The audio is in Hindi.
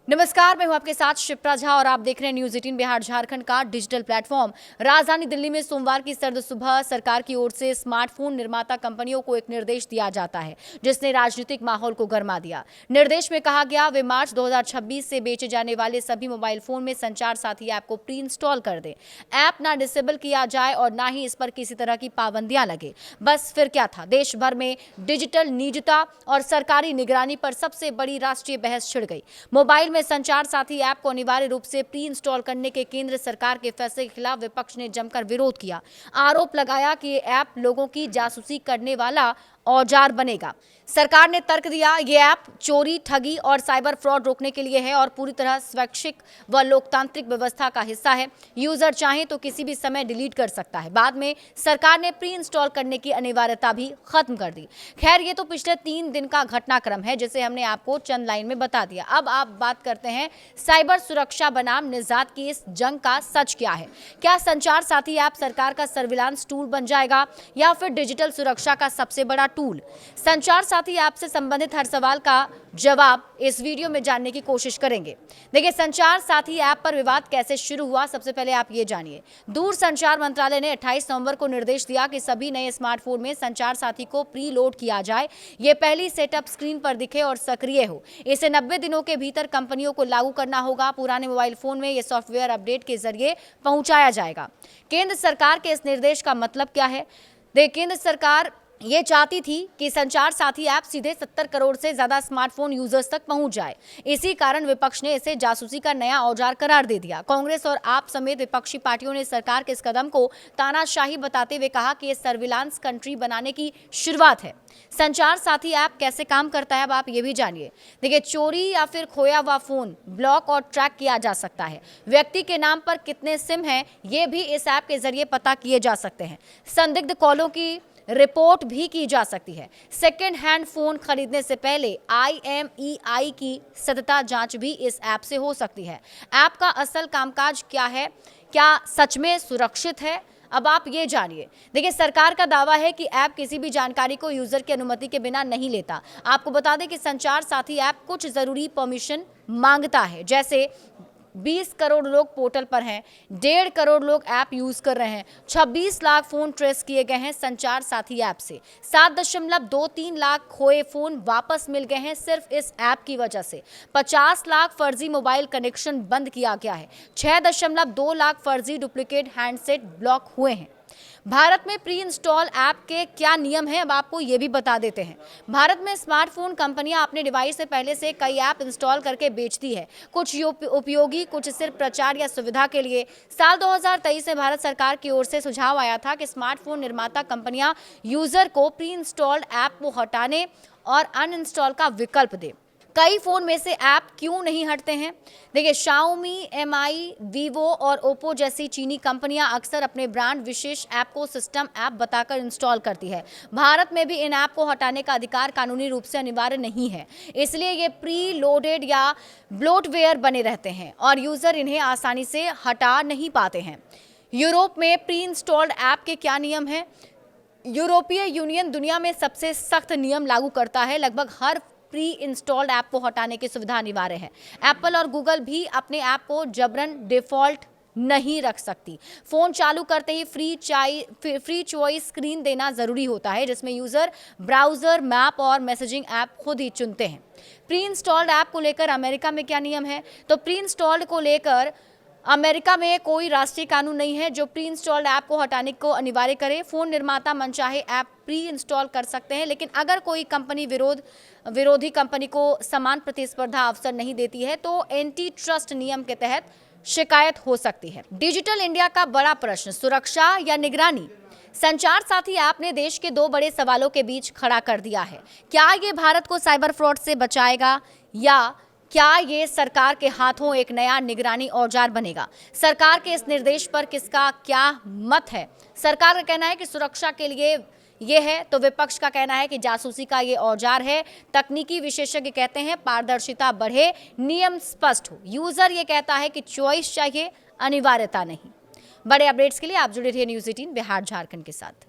नमस्कार, मैं हूं आपके साथ शिप्रा झा और आप देख रहे हैं न्यूज 18 बिहार झारखंड का डिजिटल प्लेटफॉर्म। राजधानी दिल्ली में सोमवार की सर्द सुबह सरकार की ओर से स्मार्टफोन निर्माता कंपनियों को एक निर्देश दिया जाता है जिसने राजनीतिक माहौल को गर्मा दिया। निर्देश में कहा गया वे मार्च 2026 से बेचे जाने वाले सभी मोबाइल फोन में संचार साथी ऐप को प्री इंस्टॉल कर दें। ऐप ना डिसेबल किया जाए और ना ही इस पर किसी तरह की पाबंदियां लगे। बस फिर क्या था, देश भर में डिजिटल निजता और सरकारी निगरानी पर सबसे बड़ी राष्ट्रीय बहस छिड़ गई। मोबाइल में संचार साथी ऐप को अनिवार्य रूप से प्री इंस्टॉल करने के केंद्र सरकार के फैसले के खिलाफ विपक्ष ने जमकर विरोध किया। आरोप लगाया कि ये ऐप लोगों की जासूसी करने वाला औजार बनेगा। सरकार ने तर्क दिया, ये ऐप चोरी, ठगी और साइबर फ्रॉड रोकने के लिए है और पूरी तरह स्वैच्छिक व लोकतांत्रिक व्यवस्था का हिस्सा है। यूजर चाहे तो किसी भी समय डिलीट कर सकता है। बाद में सरकार ने प्री इंस्टॉल करने की अनिवार्यता भी खत्म कर दी। खैर, ये तो पिछले 3 दिन का घटनाक्रम है जिसे हमने आपको चंद लाइन में बता दिया। अब आप बात करते हैं साइबर सुरक्षा बनाम निजात की इस जंग का सच क्या है। क्या संचार साथी ऐप सरकार का सर्विलांस टूल बन जाएगा या फिर डिजिटल सुरक्षा का सबसे बड़ा टूल? संचार साथी ऐप से संबंधित हर सवाल का जवाब इस वीडियो में जानने की कोशिश करेंगे। देखिए, संचार साथी ऐप पर विवाद कैसे शुरू हुआ, सबसे पहले आप ये जानिए। दूरसंचार मंत्रालय ने 28 नवंबर को निर्देश दिया कि सभी नए स्मार्टफोन में संचार साथी को प्री लोड किया जाए। ये पहली सेटअप स्क्रीन पर दिखे और सक्रिय हो। इसे 90 दिनों के भीतर कंपनियों को लागू करना होगा। पुराने मोबाइल फोन में यह सॉफ्टवेयर अपडेट के जरिए पहुंचाया जाएगा। केंद्र सरकार के इस निर्देश का मतलब क्या है? केंद्र सरकार ये चाहती थी कि संचार साथी ऐप सीधे 70 करोड़ से ज्यादा स्मार्टफोन यूजर्स तक पहुंच जाए। इसी कारण विपक्ष ने इसे जासूसी का नया औजार करार दे दिया। कांग्रेस और आप समेत विपक्षी पार्टियों ने सरकार के इस कदम को तानाशाही बताते हुए कहा कि ये सर्विलांस कंट्री बनाने की शुरुआत है। संचार साथी ऐप कैसे काम करता है, अब आप ये भी जानिए। देखिए, चोरी या फिर खोया हुआ फोन ब्लॉक और ट्रैक किया जा सकता है। व्यक्ति के नाम पर कितने सिम हैं, ये भी इस ऐप के जरिए पता किए जा सकते हैं। संदिग्ध कॉलों की रिपोर्ट भी की जा सकती है। सेकेंड हैंड फोन खरीदने से पहले IMEI की सत्यता जांच भी इस ऐप से हो सकती है। ऐप का असल कामकाज क्या है, क्या सच में सुरक्षित है, अब आप ये जानिए। देखिए, सरकार का दावा है कि ऐप किसी भी जानकारी को यूजर की अनुमति के बिना नहीं लेता। आपको बता दें कि संचार साथी ऐप कुछ जरूरी परमिशन मांगता है, जैसे 20 करोड़ लोग पोर्टल पर हैं, 1.5 करोड़ लोग ऐप यूज कर रहे हैं, 26 लाख फोन ट्रेस किए गए हैं संचार साथी ऐप से, 7.23 लाख खोए फोन वापस मिल गए हैं सिर्फ इस ऐप की वजह से, 50 लाख फर्जी मोबाइल कनेक्शन बंद किया गया है, 6.2 लाख फर्जी डुप्लीकेट हैंडसेट ब्लॉक हुए हैं। भारत में प्री इंस्टॉल ऐप के क्या नियम हैं, अब आपको ये भी बता देते हैं। भारत में स्मार्टफोन कंपनियां अपने डिवाइस से पहले से कई ऐप इंस्टॉल करके बेचती है, कुछ उपयोगी, कुछ सिर्फ प्रचार या सुविधा के लिए। साल 2023 में भारत सरकार की ओर से सुझाव आया था कि स्मार्टफोन निर्माता कंपनियां यूजर को प्री इंस्टॉल्ड ऐप को हटाने और अनइंस्टॉल का विकल्प दे। कई फोन में से ऐप क्यों नहीं हटते हैं? देखिए, Xiaomi, MI, Vivo और Oppo जैसी चीनी कंपनियां अक्सर अपने ब्रांड विशेष ऐप को सिस्टम ऐप बताकर इंस्टॉल करती है। भारत में भी इन ऐप को हटाने का अधिकार कानूनी रूप से अनिवार्य नहीं है, इसलिए ये प्री लोडेड या ब्लोटवेयर बने रहते हैं और यूजर इन्हें आसानी से हटा नहीं पाते हैं। यूरोप में प्री इंस्टॉल्ड ऐप के क्या नियम हैं? यूरोपीय यूनियन दुनिया में सबसे सख्त नियम लागू करता है। लगभग हर प्री इंस्टॉल्ड ऐप को हटाने की सुविधा अनिवार्य है। एप्पल और गूगल भी अपने ऐप को जबरन डिफॉल्ट नहीं रख सकती। फोन चालू करते ही फ्री चॉइस स्क्रीन देना जरूरी होता है, जिसमें यूजर ब्राउजर, मैप और मैसेजिंग ऐप खुद ही चुनते हैं। प्री इंस्टॉल्ड ऐप को लेकर अमेरिका में क्या नियम है? तो प्री इंस्टॉल्ड को लेकर अमेरिका में कोई राष्ट्रीय कानून नहीं है जो प्री इंस्टॉल्ड ऐप को हटाने को अनिवार्य करे। फोन निर्माता मनचाहे ऐप प्री इंस्टॉल कर सकते हैं, लेकिन अगर कोई कंपनी विरोधी कंपनी को समान प्रतिस्पर्धा अवसर नहीं देती है तो एंटी ट्रस्ट नियम के तहत शिकायत हो सकती है। डिजिटल इंडिया का बड़ा प्रश्न, सुरक्षा या निगरानी? संचार साथी ऐप ने देश के 2 बड़े सवालों के बीच खड़ा कर दिया है। क्या ये भारत को साइबर फ्रॉड से बचाएगा या क्या ये सरकार के हाथों एक नया निगरानी औजार बनेगा? सरकार के इस निर्देश पर किसका क्या मत है? सरकार का कहना है कि सुरक्षा के लिए ये है, तो विपक्ष का कहना है कि जासूसी का ये औजार है। तकनीकी विशेषज्ञ कहते हैं पारदर्शिता बढ़े, नियम स्पष्ट हो। यूजर ये कहता है कि चॉइस चाहिए, अनिवार्यता नहीं। बड़े अपडेट्स के लिए आप जुड़े रहिए न्यूज 18 बिहार झारखंड के साथ।